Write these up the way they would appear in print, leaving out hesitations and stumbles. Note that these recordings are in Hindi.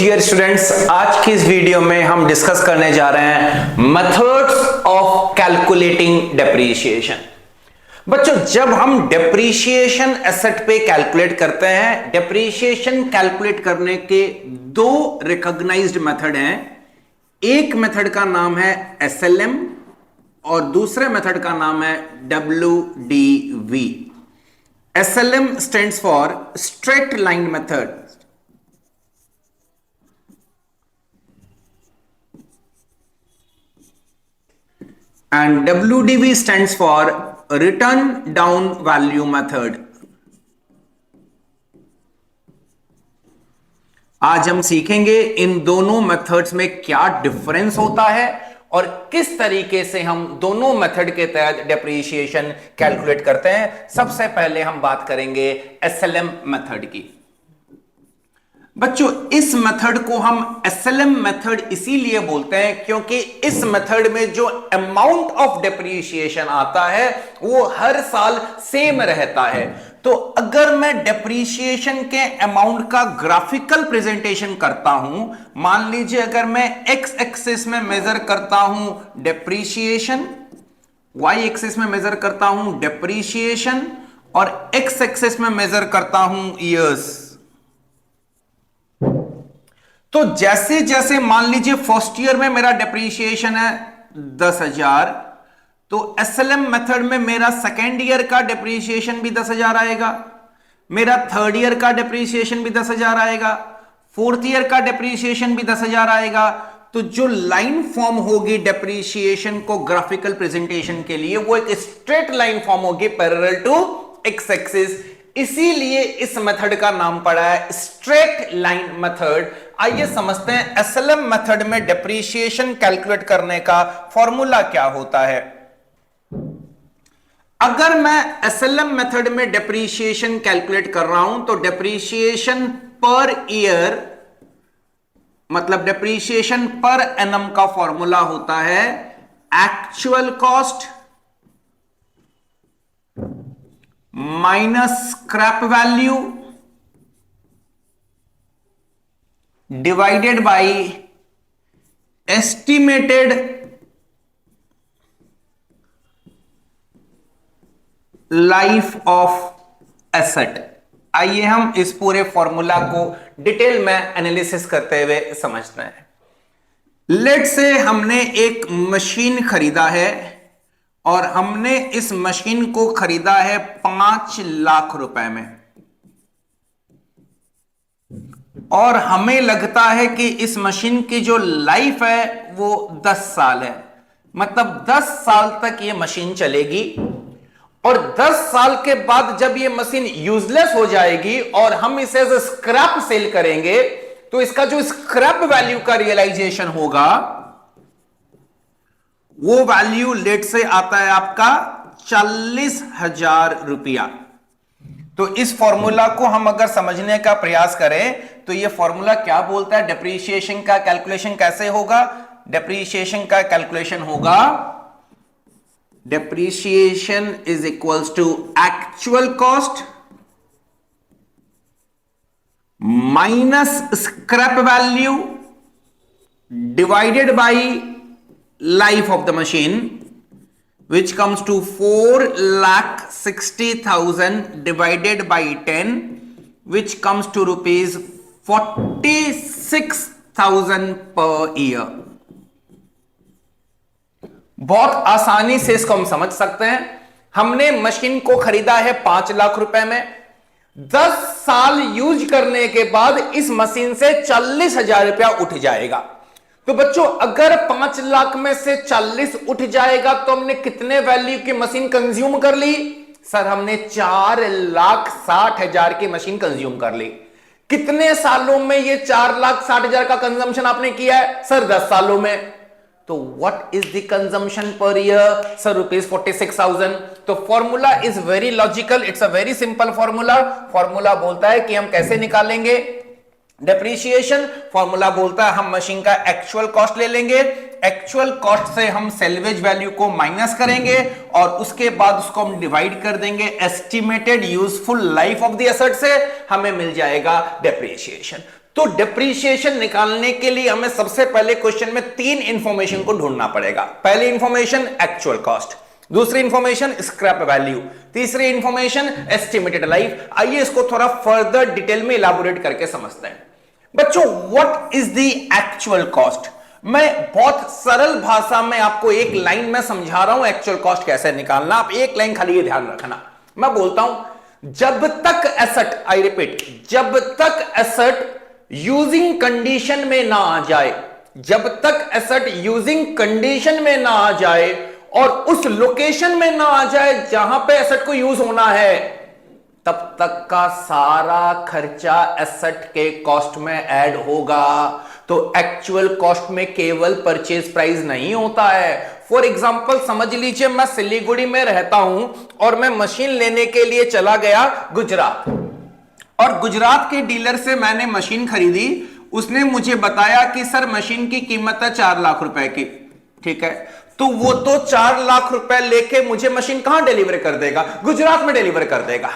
डियर स्टूडेंट्स, आज की इस वीडियो में हम डिस्कस करने जा रहे हैं मेथड्स ऑफ कैलकुलेटिंग डेप्रीशिएशन। बच्चों, जब हम डेप्रीशिएशन एसेट पे कैलकुलेट करते हैं, डेप्रीशिएशन कैलकुलेट करने के दो रिकॉग्नाइज्ड मेथड हैं। एक मेथड का नाम है एसएलएम और दूसरे मेथड का नाम है WDV. SLM stands for straight line method and WDV stands for return down value method। आज हम सीखेंगे इन दोनों मेथड्स में क्या डिफरेंस होता है और किस तरीके से हम दोनों मेथड के तहत डेप्रीशिएशन कैलकुलेट करते हैं। सबसे पहले हम बात करेंगे एसएलएम मेथड की। बच्चों, इस मेथड को हम एसएलएम मेथड इसीलिए बोलते हैं क्योंकि इस मेथड में जो अमाउंट ऑफ डेप्रीशिएशन आता है वो हर साल सेम रहता है। तो अगर मैं डेप्रीशिएशन के अमाउंट का ग्राफिकल प्रेजेंटेशन करता हूं, मान लीजिए अगर मैं एक्स एक्सिस में मेजर करता हूं डेप्रीशिएशन, वाई एक्सिस में मेजर करता हूं डेप्रीशिएशन और एक्स एक्सिस में मेजर करता हूं ईयर्स। तो जैसे जैसे मान लीजिए फर्स्ट ईयर में मेरा डेप्रीशिएशन है 10,000, तो एसएलएम मेथड में मेरा सेकेंड ईयर का डेप्रीशिएशन भी 10,000 आएगा, मेरा थर्ड ईयर का डेप्रीशिएशन भी 10,000 आएगा, फोर्थ ईयर का डेप्रीशिएशन भी 10,000 आएगा। तो जो लाइन फॉर्म होगी डेप्रीशिएशन को ग्राफिकल प्रेजेंटेशन के लिए वो एक स्ट्रेट लाइन फॉर्म होगी पैरेलल टू एक्स एक्सिस। इसीलिए इस मेथड का नाम पड़ा है स्ट्रेट लाइन मेथड। आइए समझते हैं एसएलएम मेथड में डेप्रीशिएशन कैलकुलेट करने का फॉर्मूला क्या होता है। अगर मैं एसएलएम मेथड में डेप्रीशिएशन कैलकुलेट कर रहा हूं तो डेप्रीशिएशन पर ईयर मतलब डेप्रीशिएशन पर एनम का फॉर्मूला होता है actual cost minus scrap value divided bye estimated life of asset. आइए हम इस पूरे फॉर्मूला को डिटेल में एनालिसिस करते हुए समझते हैं। लेट से हमने एक मशीन खरीदा है और हमने इस मशीन को खरीदा है 5 लाख रुपए में और हमें लगता है कि इस मशीन की जो लाइफ है वो 10 साल है, मतलब 10 साल तक ये मशीन चलेगी और 10 साल के बाद जब ये मशीन यूजलेस हो जाएगी और हम इसे एज स्क्रैप सेल करेंगे तो इसका जो स्क्रैप वैल्यू का रियलाइजेशन होगा वो वैल्यू लेट से आता है आपका 40,000 रुपया। तो इस फॉर्मूला को हम अगर समझने का प्रयास करें तो ये फॉर्मूला क्या बोलता है, डेप्रीशिएशन का कैलकुलेशन कैसे होगा। डेप्रीशिएशन का कैलकुलेशन होगा depreciation is equals to actual cost minus scrap value divided by life of the machine, which comes to 4,60,000 divided by 10, which comes to rupees 46,000 per year। बहुत आसानी से इसको हम समझ सकते हैं। हमने मशीन को खरीदा है 5 लाख रुपए में, 10 साल यूज करने के बाद इस मशीन से 40,000 रुपया उठ जाएगा। तो बच्चों, अगर 5 लाख में से 40 उठ जाएगा तो हमने कितने वैल्यू की मशीन कंज्यूम कर ली? सर, हमने 4,60,000 की मशीन कंज्यूम कर ली। कितने सालों में ये 4,60,000 का कंजम्पशन आपने किया है? सर, 10 सालों में। तो what is the consumption per year? Sir, rupees 46,000। तो formula is very logical, it's a very simple formula. Formula बोलता है कि हम कैसे निकालेंगे डेप्रीशिएशन। फॉर्मूला बोलता है हम मशीन का एक्चुअल कॉस्ट ले लेंगे, एक्चुअल कॉस्ट से हम सेल्वेज वैल्यू को माइनस करेंगे और उसके बाद उसको हम डिवाइड कर देंगे estimated useful life of the asset से, हमें मिल जाएगा डेप्रीशिएशन। तो डिप्रीशिएशन निकालने के लिए हमें सबसे पहले क्वेश्चन में 3 इंफॉर्मेशन को ढूंढना पड़ेगा। पहली इंफॉर्मेशन एक्चुअल कॉस्ट, दूसरी इंफॉर्मेशन स्क्रैप वैल्यू, तीसरी इंफॉर्मेशन एस्टिमेटेड लाइफ। आइए इसको थोड़ा फर्दर डिटेल में इलाबोरेट करके समझते हैं। बच्चों, what is the actual cost? मैं बहुत सरल भाषा में आपको एक लाइन में समझा रहा हूं एक्चुअल कॉस्ट कैसे निकालना। आप एक लाइन खाली ये ध्यान रखना। मैं बोलता हूं जब तक एसेट, आई रिपीट, जब तक एसेट यूजिंग कंडीशन में ना आ जाए, जब तक एसेट यूजिंग कंडीशन में ना आ जाए और उस लोकेशन में ना आ जाए जहां पे एसेट को यूज होना है, तब तक का सारा खर्चा एसेट के कॉस्ट में ऐड होगा। तो एक्चुअल कॉस्ट में केवल परचेज प्राइस नहीं होता है। फॉर एग्जांपल समझ लीजिए मैं सिलीगुड़ी में रहता हूं और मैं मशीन लेने के लिए चला गया गुजरात, और गुजरात के डीलर से मैंने मशीन खरीदी। उसने मुझे बताया कि सर मशीन की कीमत है 4 लाख रुपए की। ठीक है, तो वो तो 4 लाख रुपए लेके मुझे मशीन कहां डिलीवर कर देगा? गुजरात में डिलीवर कर देगा।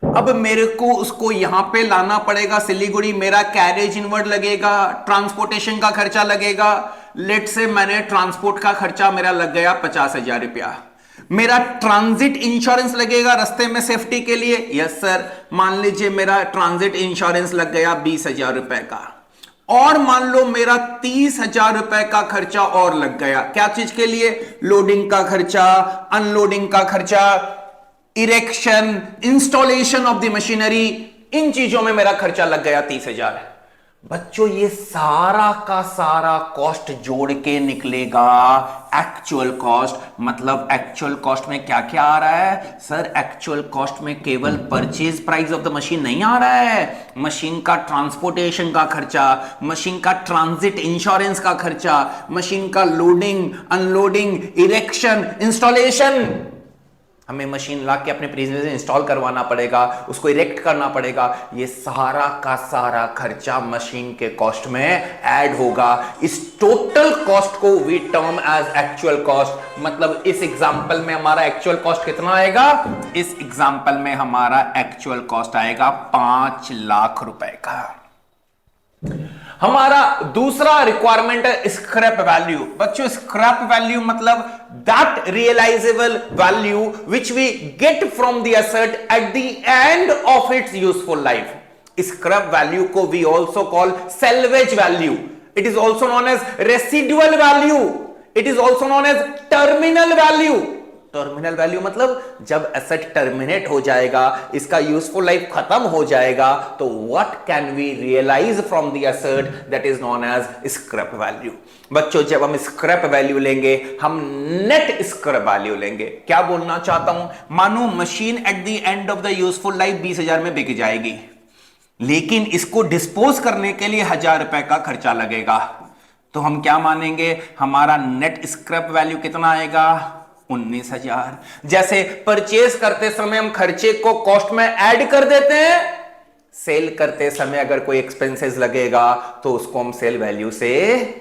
अब मेरे को उसको यहां पे लाना पड़ेगा सिलीगुड़ी, मेरा कैरेज इनवर्ड लगेगा, ट्रांसपोर्टेशन का खर्चा लगेगा। लेट से मैंने ट्रांसपोर्ट का खर्चा मेरा लग गया 50,000 रुपया। मेरा ट्रांजिट इंश्योरेंस लगेगा रास्ते में सेफ्टी के लिए। यस सर, मान लीजिए मेरा ट्रांजिट इंश्योरेंस लग गया 20,000 रुपए का। और मान लो मेरा 30,000 रुपए का खर्चा और लग गया। क्या चीज के लिए? लोडिंग का खर्चा, अनलोडिंग का खर्चा, erection, installation of the machinery, इन चीजों में मेरा खर्चा लग गया 30,000। बच्चों, ये सारा का सारा कॉस्ट जोड़ के निकलेगा एक्चुअल कॉस्ट। मतलब एक्चुअल कॉस्ट में क्या क्या आ रहा है? सर एक्चुअल कॉस्ट में केवल purchase price of the machine नहीं आ रहा है, मशीन का ट्रांसपोर्टेशन का खर्चा, मशीन का ट्रांजिट इंश्योरेंस का खर्चा, मशीन का लोडिंग, अनलोडिंग, इरेक्शन, इंस्टॉलेशन। हमें मशीन ला के अपने प्रीमियस में इंस्टॉल करवाना पड़ेगा, उसको इरेक्ट करना पड़ेगा। ये सारा का सारा खर्चा मशीन के कॉस्ट में ऐड होगा। इस टोटल कॉस्ट को we term as actual cost. मतलब इस एग्जांपल में हमारा एक्चुअल कॉस्ट कितना आएगा? इस एग्जांपल में हमारा एक्चुअल कॉस्ट आएगा 5 लाख रुपए का। हमारा दूसरा रिक्वायरमेंट है स्क्रैप वैल्यू। बच्चों, स्क्रैप वैल्यू मतलब that realisable value which we get from the asset at the end of its useful life. Scrap value को we also call salvage value. It is also known as residual value. It is also known as terminal value. Terminal value मतलब जब एसेट टर्मिनेट हो जाएगा, इसका यूजफुल लाइफ खत्म हो जाएगा, तो what can we realize from the asset, that is known as scrap value. बच्चों, जब हम स्क्रैप वैल्यू लेंगे, हम नेट स्क्रैप वैल्यू लेंगे। क्या बोलना चाहता हूं? मानो machine eight the end of the useful life 20,000 में बिक जाएगी, लेकिन इसको डिस्पोज करने के लिए 1,000 रुपए का खर्चा लगेगा। तो हम क्या मानेंगे? हमारा नेट स्क्रैप वैल्यू कितना आएगा? 19,000। जैसे परचेज करते समय हम खर्चे को कॉस्ट में ऐड कर देते हैं, सेल करते समय अगर कोई एक्सपेंसेस लगेगा तो उसको हम सेल वैल्यू से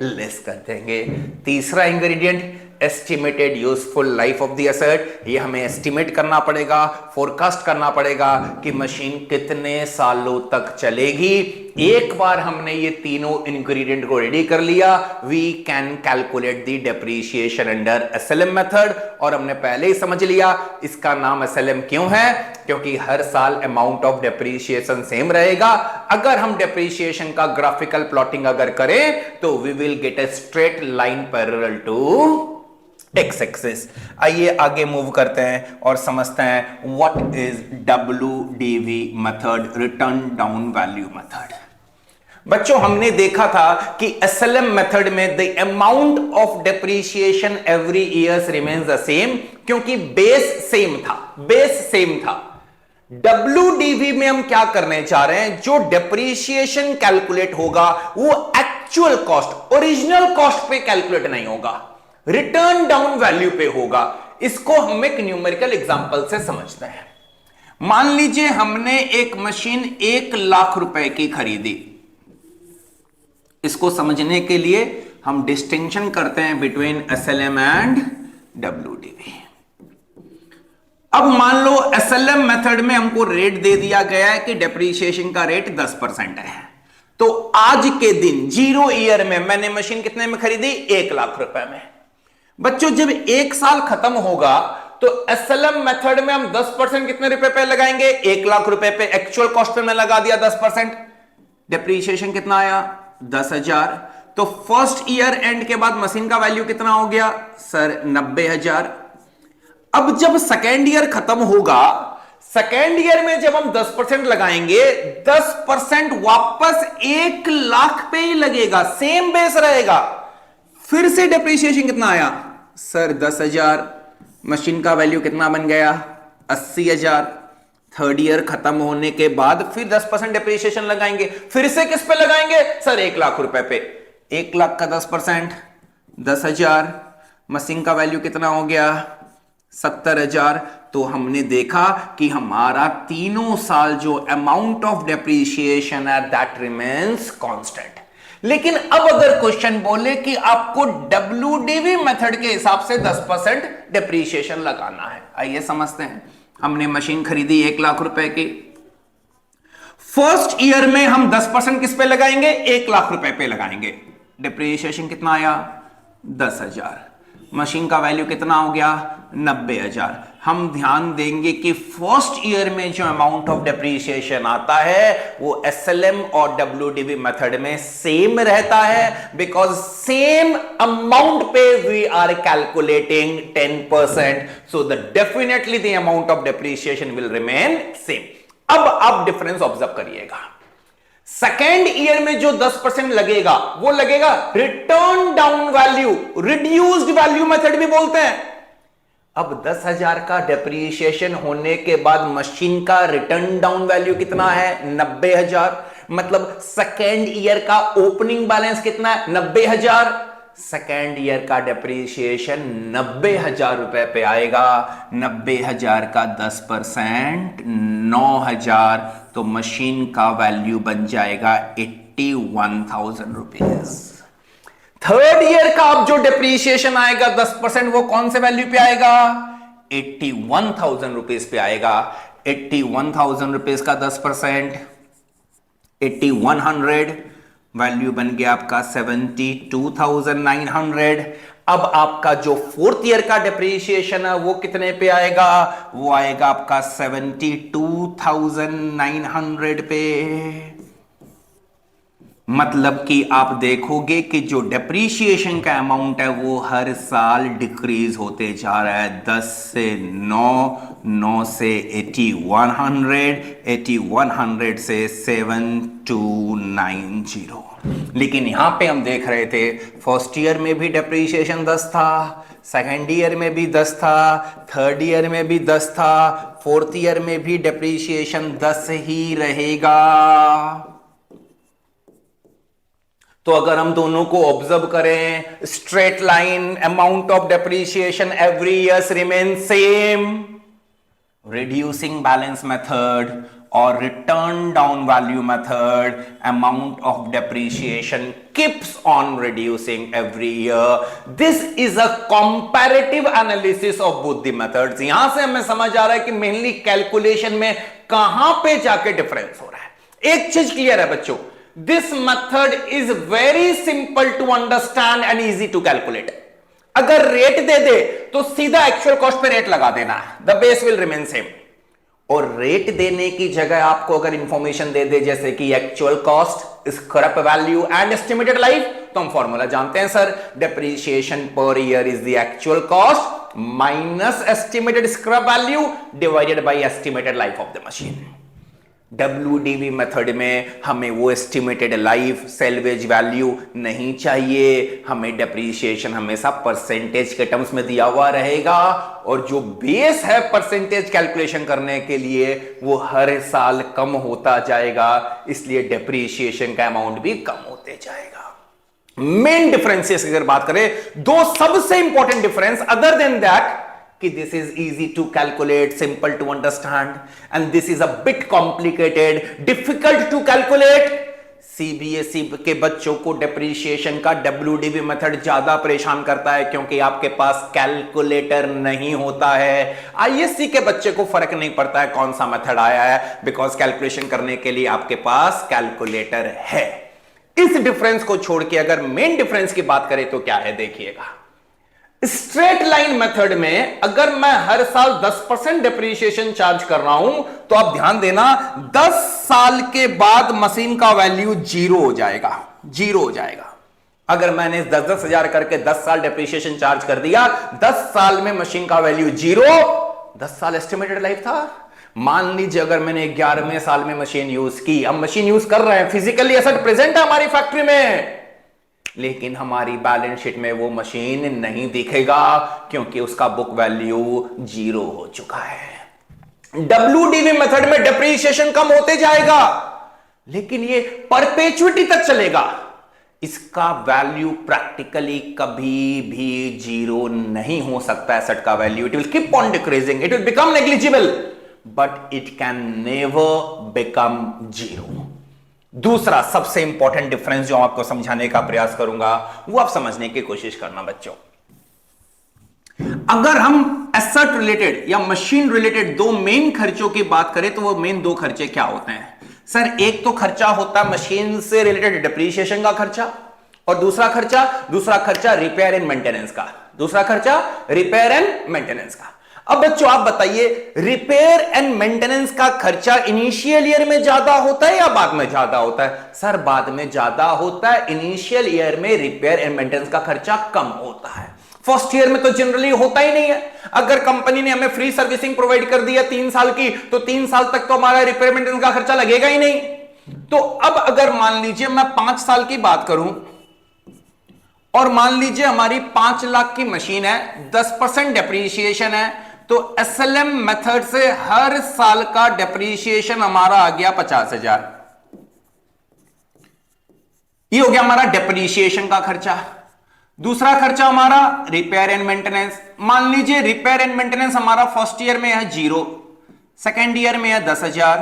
लेस कर देंगे। तीसरा ingredient estimated useful life of the asset. ये हमें एस्टिमेट करना पड़ेगा, फोरकास्ट करना पड़ेगा कि मशीन कितने सालों तक चलेगी। एक बार हमने ये तीनों इंग्रेडिएंट को रेडी कर लिया, we can calculate the depreciation under SLM method. और हमने पहले ही समझ लिया इसका नाम एसएलएम क्यों है, क्योंकि हर साल अमाउंट ऑफ डेप्रीशिएशन सेम रहेगा। अगर हम डेप्रीशिएशन का ग्राफिकल प्लॉटिंग अगर करें तो we will get a straight line parallel to X axis. आइए आगे मूव करते हैं और समझते हैं what is WDV method, written down value method. बच्चों, हमने देखा था कि एसएलएम मेथड में the amount of depreciation every year remains the same, क्योंकि बेस सेम था, बेस सेम था। WDV में हम क्या करने जा रहे हैं? जो डेप्रीशिएशन कैलकुलेट होगा वो एक्चुअल कॉस्ट, ओरिजिनल कॉस्ट पे कैलकुलेट नहीं होगा, रिटर्न डाउन वैल्यू पे होगा। इसको हम एक न्यूमेरिकल एग्जांपल से समझते हैं। मान लीजिए हमने एक मशीन 1 लाख रुपए की खरीदी। इसको समझने के लिए हम डिस्टिंक्शन करते हैं बिटवीन एसएलएम एंड WDV। अब मान लो एसएलएम मेथड में हमको रेट दे दिया गया है कि डेप्रीशिएशन का रेट 10% है। तो आज के दिन 0 ईयर में मैंने मशीन कितने में खरीदी? 1 लाख रुपए में। बच्चों जब 1 साल खत्म होगा तो एसएलएम मेथड में हम 10% कितने रुपए पे लगाएंगे? 1 लाख रुपए पे। एक्चुअल कॉस्ट पे मैं लगा दिया 10%, डिप्रीशिएशन कितना आया? 10,000। तो फर्स्ट ईयर एंड के बाद मशीन का वैल्यू कितना हो गया सर? 90,000। अब जब सेकेंड ईयर खत्म होगा, सेकेंड ईयर में जब हम 10% लगाएंगे, 10% वापस 1 लाख पे ही लगेगा, सेम बेस रहेगा। फिर से डिप्रीशिएशन कितना आया सर? 10,000। मशीन का वैल्यू कितना बन गया? 80,000। थर्ड ईयर खत्म होने के बाद फिर 10% डिप्रीशिएशन लगाएंगे। फिर से किस पे लगाएंगे सर? 1 लाख रुपए पे। 1 लाख का 10% 10,000। मशीन का वैल्यू कितना हो गया? 70,000। तो हमने देखा कि हमारा तीनों साल जो अमाउंट ऑफ डिप्रीशिएशन है दैट रिमेन्स कांस्टेंट। लेकिन अब अगर क्वेश्चन बोले कि आपको WDV मेथड के हिसाब से 10% डिप्रीशिएशन लगाना है, आइए समझते हैं। हमने मशीन खरीदी 1 लाख रुपए की। फर्स्ट ईयर में हम 10% किस पे लगाएंगे? 1 लाख रुपए पे लगाएंगे। डिप्रीशिएशन कितना आया? 10,000। मशीन का वैल्यू कितना हो गया? 90,000। हम ध्यान देंगे कि फर्स्ट ईयर में जो अमाउंट ऑफ डिप्रीशिएशन आता है वो एसएलएम और WDV मेथड में सेम रहता है, बिकॉज सेम अमाउंट पे we are calculating 10%, so the definitely the amount of depreciation will remain same. अब आप डिफरेंस ऑब्जर्व करिएगा। सेकेंड ईयर में जो 10% लगेगा वो लगेगा written down value, reduced value method भी बोलते हैं। अब 10,000 का डिप्रीशिएशन होने के बाद मशीन का रिटर्न डाउन वैल्यू कितना है? 90,000। मतलब सेकेंड ईयर का ओपनिंग बैलेंस कितना है? 90,000। सेकेंड ईयर का डिप्रीशिएशन 90,000 रुपए पे आएगा। 90,000 का 10% 9,000, तो मशीन का वैल्यू बन जाएगा 81,000 रुपीज। थर्ड ईयर का अब जो डिप्रीशिएशन आएगा 10%, वो कौन से वैल्यू पे आएगा? 81,000 रुपीज पे आएगा। 81,000 रुपीज का 10% 8100, वैल्यू बन गया आपका 72,900। अब आपका जो फोर्थ ईयर का डिप्रीशिएशन है वो कितने पे आएगा? वो आएगा आपका 72,900 पे। मतलब कि आप देखोगे कि जो डिप्रीशिएशन का अमाउंट है वो हर साल डिक्रीज होते जा रहा है। 10 से 9, 9 से 8100, 8100 से 7290। लेकिन यहां पे हम देख रहे थे फर्स्ट ईयर में भी डिप्रीशिएशन 10 था, सेकेंड ईयर में भी 10 था, थर्ड ईयर में भी 10 था, फोर्थ ईयर में भी डिप्रीशिएशन 10 ही रहेगा। तो अगर हम दोनों को ऑब्जर्व करें, straight line amount of depreciation every year remain same. Reducing balance method और written down value method, amount of depreciation keeps on reducing every year. This is a comparative analysis of both the methods. यहां से हमें समझ आ रहा है कि मेनली कैलकुलेशन में कहां पे जाके डिफरेंस हो रहा है। एक चीज क्लियर है बच्चों, This method is very simple to understand and easy to calculate. अगर रेट दे दे तो सीधा एक्चुअल कॉस्ट पे रेट लगा देना है, the base will remain same. और रेट देने की जगह आपको अगर इंफॉर्मेशन दे दे जैसे कि actual cost, scrap value and estimated life, तो हम फॉर्मूला जानते हैं sir, depreciation per year is the actual cost minus estimated scrap value divided bye estimated life of the machine. WDV method में हमें वो एस्टिमेटेड लाइफ, सेल्वेज वैल्यू नहीं चाहिए, हमें डेप्रीशिएशन हमेशा परसेंटेज के टर्म्स में दिया हुआ रहेगा, और जो बेस है परसेंटेज कैलकुलेशन करने के लिए वो हर साल कम होता जाएगा, इसलिए डेप्रीशिएशन का अमाउंट भी कम होते जाएगा। मेन डिफरेंसेस अगर बात करें, दो सबसे important difference other than that कि this is easy to calculate, simple to understand, and this is a bit complicated, difficult to calculate. CBSE के बच्चों को डेप्रीशिएशन का WDV मेथड ज्यादा परेशान करता है क्योंकि आपके पास कैलकुलेटर नहीं होता है। ISC के बच्चे को फर्क नहीं पड़ता है कौन सा मेथड आया है, बिकॉज कैलकुलेशन करने के लिए आपके पास कैलकुलेटर है। इस डिफरेंस को छोड़ के अगर मेन डिफरेंस की बात करें तो क्या है, देखिएगा। स्ट्रेट लाइन मेथड में अगर मैं हर साल 10% डिप्रीशिएशन चार्ज कर रहा हूं तो आप ध्यान देना 10 साल के बाद मशीन का वैल्यू जीरो हो जाएगा, जीरो हो जाएगा। अगर मैंने 10-10 हजार करके 10 साल डिप्रीशिएशन चार्ज कर दिया, 10 साल में मशीन का वैल्यू जीरो। 10 साल एस्टिमेटेड लाइफ था। मान लीजिए अगर मैंने 11वें साल में मशीन यूज की, हम मशीन यूज कर रहे हैं, फिजिकली एसेट प्रेजेंट है हमारी फैक्ट्री में, लेकिन हमारी बैलेंस शीट में वो मशीन नहीं दिखेगा क्योंकि उसका बुक वैल्यू जीरो हो चुका है। WDV मेथड में डिप्रीशिएशन कम होते जाएगा, लेकिन ये परपेचुइटी तक चलेगा। इसका वैल्यू प्रैक्टिकली कभी भी जीरो नहीं हो सकता। एसेट का value it will keep on decreasing, it will become negligible, but it can never become zero. दूसरा सबसे इंपॉर्टेंट डिफरेंस जो आपको समझाने का प्रयास करूंगा वो आप समझने की कोशिश करना बच्चों। अगर हम एसेट रिलेटेड या मशीन रिलेटेड दो मेन खर्चों की बात करें तो वो मेन दो खर्चे क्या होते हैं सर? एक तो खर्चा होता है मशीन से रिलेटेड डिप्रीशिएशन का खर्चा, और दूसरा खर्चा रिपेयर एंड मेंटेनेंस का। दूसरा खर्चा रिपेयर एंड मेंटेनेंस का। अब बच्चों आप बताइए, रिपेयर एंड मेंटेनेंस का खर्चा इनिशियल ईयर में ज्यादा होता है या बाद में ज्यादा होता है? सर बाद में ज्यादा होता है। इनिशियल ईयर में रिपेयर एंड मेंटेनेंस का खर्चा कम होता है। फर्स्ट ईयर में तो जनरली होता ही नहीं है। अगर कंपनी ने हमें फ्री सर्विसिंग प्रोवाइड कर दिया 3 साल की, तो 3 साल तक तो हमारा रिपेयर मेंटेनेंस का खर्चा लगेगा ही नहीं। तो अब अगर मान लीजिए मैं 5 साल की बात करूं और मान लीजिए हमारी 5 लाख की मशीन है, 10% डेप्रीशिएशन है, तो SLM मेथड से हर साल का डेप्रीशिएशन हमारा आ गया 50,000। ये हो गया हमारा डेप्रीशिएशन का खर्चा। दूसरा खर्चा हमारा रिपेयर एंड मेंटेनेंस। मान लीजिए रिपेयर एंड मेंटेनेंस हमारा फर्स्ट ईयर में है 0, सेकेंड ईयर में है 10,000,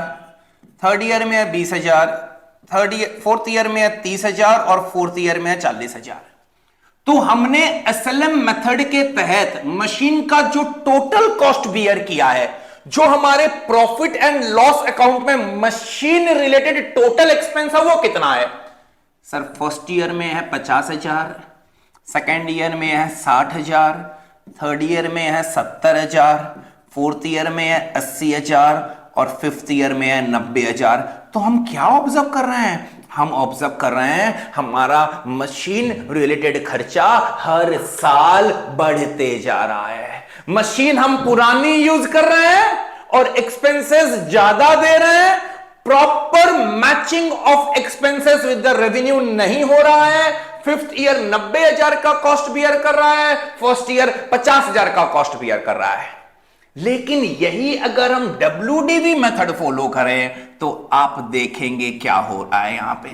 थर्ड ईयर में है 20,000, फोर्थ ईयर में है 30,000 और फोर्थ ईयर में है 40,000। तो हमने SLM मेथड के तहत मशीन का जो टोटल कॉस्ट बियर किया है, जो हमारे प्रॉफिट एंड लॉस अकाउंट में मशीन रिलेटेड टोटल एक्सपेंस है, वो कितना है सर? फर्स्ट ईयर में है 50,000, सेकेंड ईयर में है 60,000, थर्ड ईयर में है 70,000, फोर्थ ईयर में है 80,000 और फिफ्थ ईयर में है 90,000। तो हम क्या ऑब्जर्व कर रहे हैं? हम ऑब्जर्व कर रहे हैं हमारा मशीन रिलेटेड खर्चा हर साल बढ़ते जा रहा है। मशीन हम पुरानी यूज कर रहे हैं और एक्सपेंसेस ज्यादा दे रहे हैं। Proper matching of expenses with the revenue नहीं हो रहा है। फिफ्थ ईयर 90,000 का कॉस्ट बियर कर रहा है, फर्स्ट ईयर 50,000 का कॉस्ट बियर कर रहा है। लेकिन यही अगर हम WDV मेथड फॉलो करें तो आप देखेंगे क्या हो रहा है यहां पे।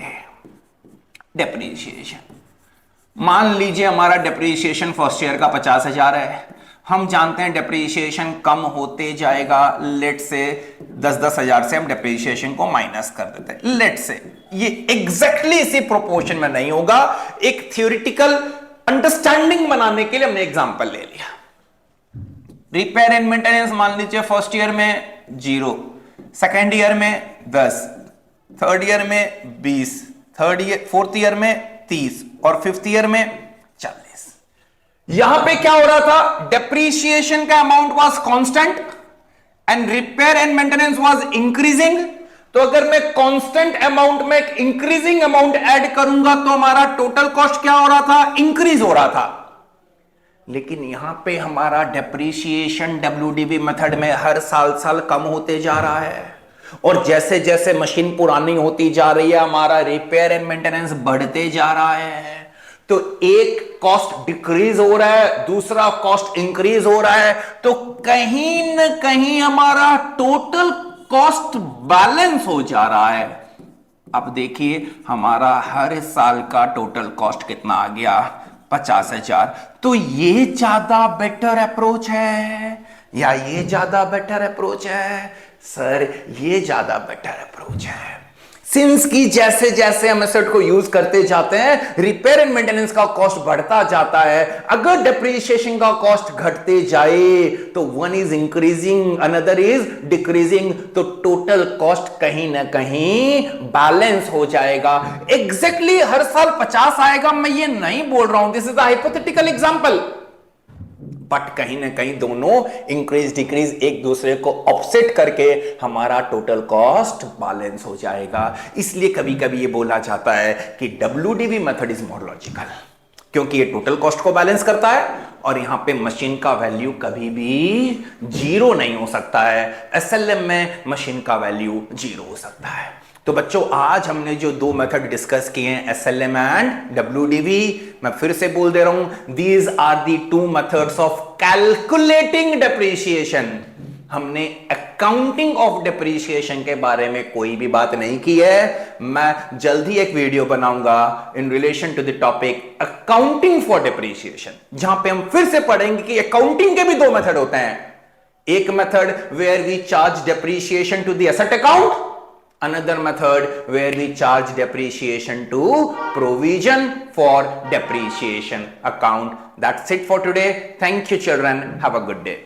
डेप्रीशिएशन, मान लीजिए हमारा डेप्रीशिएशन फर्स्ट ईयर का 50,000 है। हम जानते हैं डेप्रीशिएशन कम होते जाएगा। लेट से 10-10 हजार से हम डेप्रीशिएशन को माइनस कर देते हैं। लेट से ये एग्जैक्टली इसी प्रोपोर्शन में नहीं होगा। एक थियोरिटिकल अंडरस्टैंडिंग बनाने के लिए हमने एग्जांपल ले लिया। रिपेयर एंड मेंटेनेंस मान लीजिए फर्स्ट ईयर में 0, सेकेंड ईयर में 10, थर्ड ईयर में 20, फोर्थ ईयर में 30 और फिफ्थ ईयर में 40। यहां पे क्या हो रहा था? डेप्रीशिएशन का amount was constant and repair and maintenance was increasing. तो अगर मैं कांस्टेंट अमाउंट में एक इंक्रीजिंग अमाउंट ऐड करूंगा तो हमारा टोटल कॉस्ट क्या हो रहा था? इंक्रीज हो रहा था। लेकिन यहां पे हमारा डेप्रीशिएशन WDV मेथड में हर साल कम होते जा रहा है, और जैसे जैसे मशीन पुरानी होती जा रही है हमारा रिपेयर एंड मेंटेनेंस बढ़ते जा रहा है। तो एक कॉस्ट डिक्रीज हो रहा है, दूसरा कॉस्ट इंक्रीज हो रहा है। तो कहीं ना कहीं हमारा टोटल कॉस्ट बैलेंस हो जा रहा है। अब देखिए हमारा हर साल का टोटल कॉस्ट कितना आ गया? 50,000। तो ये ज्यादा बेटर अप्रोच है या ये ज्यादा बेटर अप्रोच है? सर ये ज्यादा बेटर अप्रोच है। सिंस की जैसे जैसे हम एसेट को यूज करते जाते हैं रिपेयर एंड मेंटेनेंस का कॉस्ट बढ़ता जाता है। अगर डेप्रिसिएशन का कॉस्ट घटते जाए तो one is increasing another is decreasing, तो टोटल कॉस्ट कहीं ना कहीं बैलेंस हो जाएगा। एग्जैक्टली हर साल 50 आएगा मैं ये नहीं बोल रहा हूं, this is a hypothetical example, but कहीं ना कहीं दोनों इंक्रीज डिक्रीज एक दूसरे को ऑफसेट करके हमारा टोटल कॉस्ट बैलेंस हो जाएगा। इसलिए कभी कभी ये बोला जाता है कि WDV method is more logical, क्योंकि ये टोटल कॉस्ट को बैलेंस करता है और यहां पे मशीन का वैल्यू कभी भी जीरो नहीं हो सकता है। SLM में मशीन का वैल्यू जीरो हो सकता है। तो बच्चों आज हमने जो दो मेथड डिस्कस किए हैं SLM एंड WDV, मैं फिर से बोल दे रहा हूं, these are the two methods of calculating depreciation. हमने अकाउंटिंग ऑफ डेप्रिसिएशन के बारे में कोई भी बात नहीं की है। मैं जल्दी एक वीडियो बनाऊंगा in relation to the topic accounting for depreciation, जहां पे हम फिर से पढ़ेंगे कि अकाउंटिंग के भी दो मेथड होते हैं। एक method where we charge depreciation to the asset account, another method where we charge depreciation to provision for depreciation account. That's it for today. Thank you children. Have a good day.